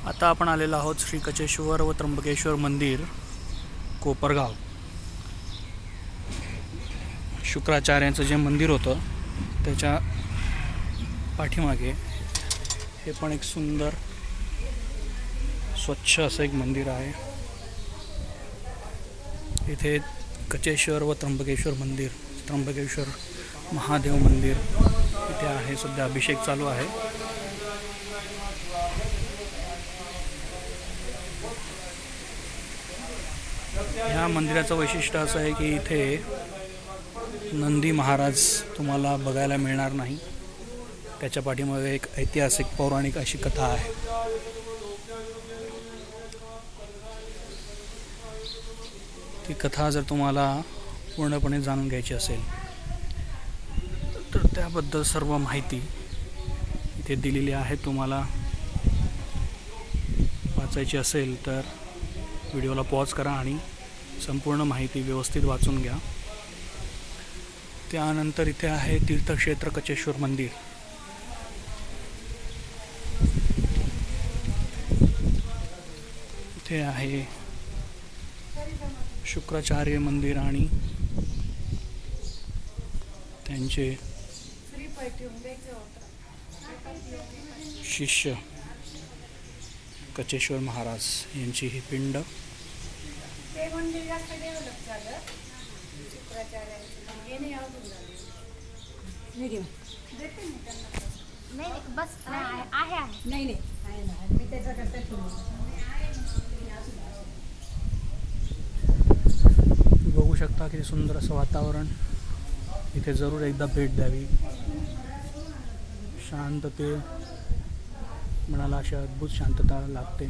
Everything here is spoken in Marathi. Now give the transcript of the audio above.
आता आपण आलेलो आहोत श्री कचेश्वर व त्र्यंबकेश्वर मंदिर, कोपरगाव. शुक्राचार्यांचं जे मंदिर होतं त्याच्या पाठीमागे हे पण एक सुंदर स्वच्छ असं एक मंदिर आहे. इथे कचेश्वर व त्र्यंबकेश्वर मंदिर, त्र्यंबकेश्वर महादेव मंदिर इथे आहे. सध्या अभिषेक चालू आहे. ह्या मंदिराचं वैशिष्ट्य असं आहे की इथे नंदी महाराज तुम्हाला बघायला मिळणार नाही. त्याच्या पाठीमागे एक ऐतिहासिक पौराणिक अशी कथा आहे. ती कथा जर तुम्हाला पूर्णपणे जाणून घ्यायची असेल तर त्याबद्दल सर्व माहिती इथे दिलेली आहे. तुम्हाला वाचायची असेल तर व्हिडिओला पॉज करा आणि संपूर्ण माहिती व्यवस्थित वाचून घ्या. त्यानंतर इथे आहे तीर्थक्षेत्र कचेश्वर मंदिर. इथे आहे शुक्राचार्य मंदिर आणि त्यांचे शिष्य कचेश्वर महाराज यांची ही पिंड. बघू शकता किती सुंदर असं वातावरण. इथे जरूर एकदा भेट द्यावी. शांतते मनाला अशी अद्भुत शांतता लाभते.